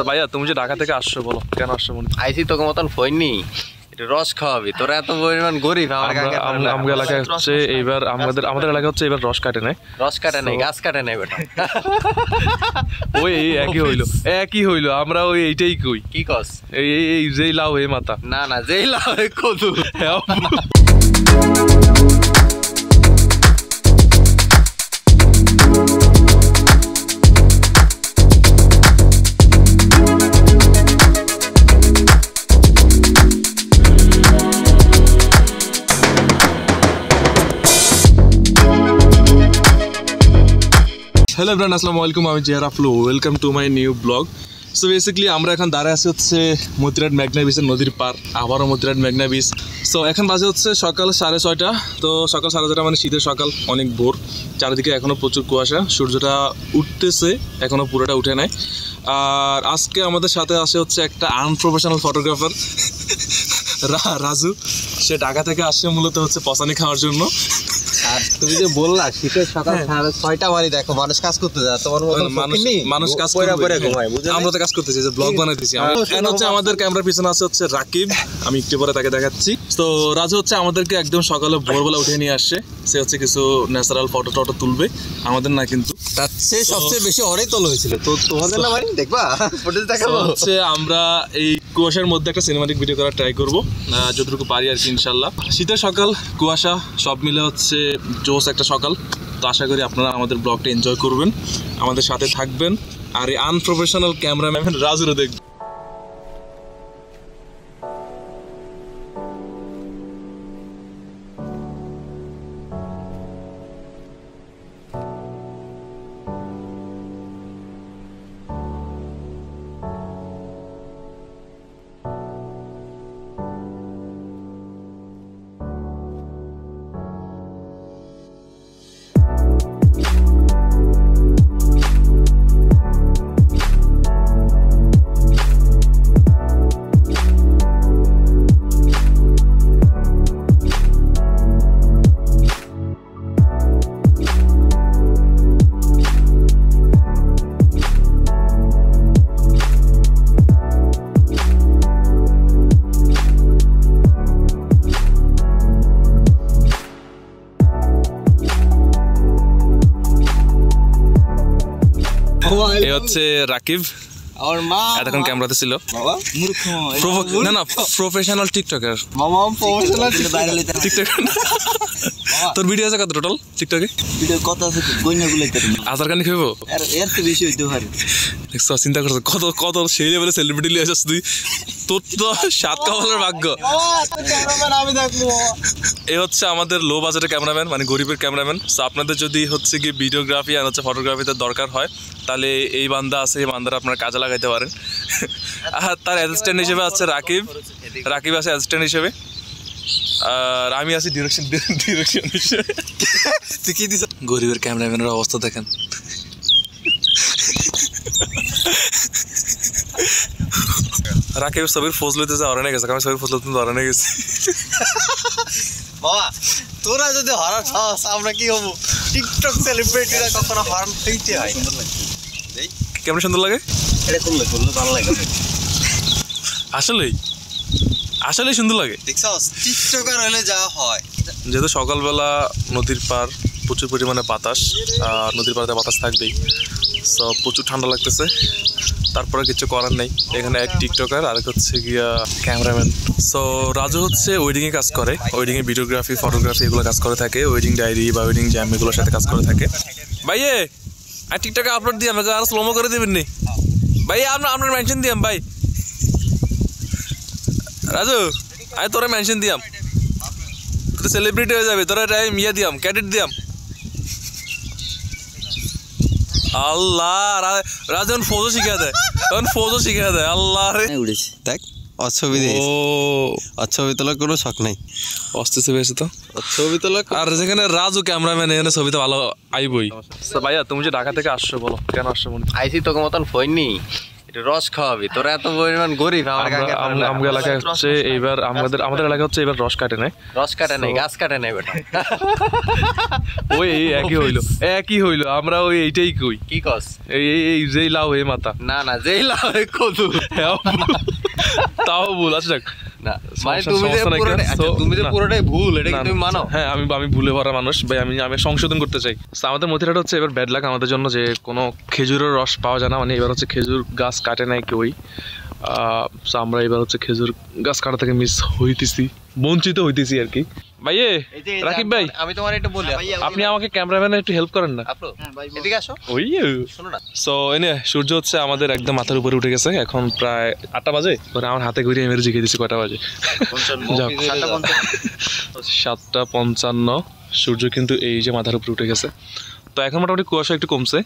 ভাইয়া তুমি যে ঢাকা থেকে আসছো বলো কেন আসছো? আইসি তোকে মতন ফোন নি, রস খাওয়াবি। তোরা এত পরিমাণ গরিব। আমাদের এলাকায় হচ্ছে এইবার আমাদের এলাকায় হচ্ছে এবার রস কাটে নাই, গাছ কাটে নাই বেটা। ওই একই হইলো আমরা ওই এইটাই কই। কি কস? এই যেই লাউ এই মাথা না যেই লাউ এই কদু। হ্যালো এভরিওয়ান, আসসালামু আলাইকুম। আমি Jiara flow, welcome to my new blog. So basically আমরা এখন দাঁড়ায় আছি হচ্ছে মতিরাট মেঘনা বিচের নদীর পার, আবারও মতিরাট মেঘনা বিচ। সো এখন বাজে হচ্ছে সকাল 6:30। তো সকাল 6:30 মানে শীতের সকাল, অনেক ভোর, চারিদিকে এখনও প্রচুর কুয়াশা, সূর্যটা উঠতেছে, এখনও পুরোটা উঠে নাই। আর আজকে আমাদের সাথে আসে হচ্ছে একটা আনপ্রফেশনাল ফটোগ্রাফার রাজু। সে ঢাকা থেকে আসছে মূলত হচ্ছে পসানি খাওয়ার জন্য। আর তুমি যে বললা শীতের সকাল 6:30 বাজে, দেখো মানুষ কাজ করতে যায়, তোমার মতো মানুষ কাজ করে ঘুমায়, আমরা তো কাজ করতেছি, যে ব্লগ বানাইতেছি। এন্ড হচ্ছে আমাদের ক্যামেরার পিছনে আছে হচ্ছে রাকিব, আমি একটু পরে তাকে দেখাচ্ছি। তো রাজু হচ্ছে আমাদেরকে একদম সকালে ভোরবেলা উঠে নিয়ে আসছে। সে হচ্ছে কিছু ন্যাচারাল ফটো তুলবে, আমাদের না কিন্তু। সে সবচেয়ে বেশি অনেক তোলা হয়েছিল, তো তোমাদের না মানে দেখবা ফুটেজ দেখাবো। হচ্ছে আমরা এই কুয়াশার মধ্যে একটা সিনেমাটিক ভিডিও করার ট্রাই করবো যতটুকু পারি আর কি, ইনশাল্লাহ। শীতের সকাল, কুয়াশা, সব মিলে হচ্ছে জোস একটা সকাল। তো আশা করি আপনারা আমাদের ব্লগটা এনজয় করবেন, আমাদের সাথে থাকবেন, আর এই আনপ্রফেশনাল ক্যামেরাম্যান রাজুরও দেখবেন। এ হচ্ছে রাকিব, এতক্ষণ ক্যামেরাতে ছিল। না প্রফেশনাল টিকটকার। তোর ভিডিও আছে কত টোটাল টিকটকে? ভিডিও কত আছে আধার কার্ড খাইব এর তো বেশি হইতে পারে। দেখছো, চিন্তা করছো কত সেই লেভেলে সেলিব্রিটি লিয়ে আসছিস তুই। তোর তো 7 কামালের ভাগ্য। এ হচ্ছে আমাদের লো বাজেটের ক্যামেরাম্যান, মানে গরিবের ক্যামেরাম্যান। সো আপনাদের যদি হচ্ছে কি ভিডিওগ্রাফি আর হচ্ছে ফটোগ্রাফিতে দরকার হয়, তাহলে এই বান্দা আছে, এই বান্দারা আপনারা কাজে লাগাইতে পারেন। আর তার অ্যাসিস্ট্যান্ট হিসেবে আছে রাকিব আছে অ্যাসিস্ট্যান্ট হিসেবে, আর আমি আছি ডিরেকশন হিসেবে। তুই কি দিস? গরিবের ক্যামেরাম্যানের অবস্থা দেখেন। রাকিব ছবির ফোজ লইতে যা হরানে গেছে, আমি ছবির ফোজ লইতে হরানে গেছি। বাবা তোরা যদি হরান চাস, আমরা কি হবো? টিকটক সেলিব্রিটিরা কখনো হরান হইতে হয়। কেমন সুন্দর লাগে এটা, করলে ভালো লাগে। আসলেই সুন্দর লাগে। দেখছস টিকটকার হলে যা হয়। যেহেতু সকালবেলা নদীর পার, প্রচুর পরিমাণে বাতাস, আর নদীর পাড়ে বাতাস থাকবেই। সো প্রচুর ঠান্ডা লাগতেছে, তারপরে কিছু করার নেই। এখানে এক টিকটকার, আর হচ্ছে গিয়া ক্যামেরাম্যান। সো রাজু হচ্ছে ওয়েডিংয়ে কাজ করে, ওয়েডিংয়ে ভিডিওগ্রাফি ফটোগ্রাফি এগুলো কাজ করে থাকে, ওয়েডিং ডায়েরি বা ওয়েডিং জ্যাম এগুলোর সাথে কাজ করে থাকে। ভাইয়ে আর টিকটকে আপলোড দিয়ে আমাকে আর স্লোমো করে দেবেন নি ভাই? আপনার মেনশন দিয়াম ভাই। রাজু আমি তোরা মেনশন দিয়াম, তুই সেলিব্রিটি হয়ে যাবে, তোরা ইয়ে দিয়াম, ক্রেডিট দিয়াম। আল্লাহ রাজু ফোজও শিখা দেয়, আল্লাহ রে উড়েছি। দেখ ছবি ছবি তোলার কোনো শখ নাই, অস্তে ছবি আছে তো ছবি তোলা। আর যেখানে রাজু ক্যামেরাম্যান, এখানে ছবি তো ভালো আইবই। ভাইয়া তুমি যে ঢাকা থেকে আসছো বলো কেন আসছো? আইসি তোকে মতন ফোন নি, একটু রস খাওয়াবি, তোরা এত পরিমাণ গরিব আমার কাছে। আমাদের এলাকায় হচ্ছে এইবার আমাদের এলাকা হচ্ছে এবার রস কাটে নাই, রস কাটে নাই, গাছ কাটে নাই বেটা। ওই একই হইলো আমরা ওই এইটাই কই। কি কস? এই যেই লাউ এই মাথা, না না, যেই লাউ কদু, তাও ভুল আছে। না মানে তুমি যে পুরোটাই ভুল, এটা কি তুমি মানো? হ্যাঁ, আমি ভুলে ভরা মানুষ ভাই, আমি সংশোধন করতে চাই। আমাদের মতিরাট হচ্ছে এবার ব্যাড লাক আমাদের জন্য, যে কোনো খেজুরের রস পাওয়া যায় না, মানে এবার হচ্ছে খেজুর গাছ কাটে নাই কেউই। আমরা এবার হচ্ছে খেজুর গাছ কাটা থেকে মিস হইতেছি, বঞ্চিত হইতেছি আর কি। ভাইয়ে রাকিব ভাই, আমি তোমার একটু বলি, আপনি আমাকে ক্যামেরাম্যানে একটু হেল্প করেন না? এদিকে আসো। ওই শোনো না, সো এনে সূর্য হচ্ছে আমাদের একদম মাথার উপরে উঠে গেছে, এখন প্রায় 8টা বাজে। আমার হাতে ঘুরিয়ে মেরে জিজ্ঞেস দিচ্ছি কটা বাজে। 7:55। সূর্য কিন্তু এই যে মাথার উপরে উঠে গেছে। তো এখন মোটামুটি কুয়াশা একটু কমছে।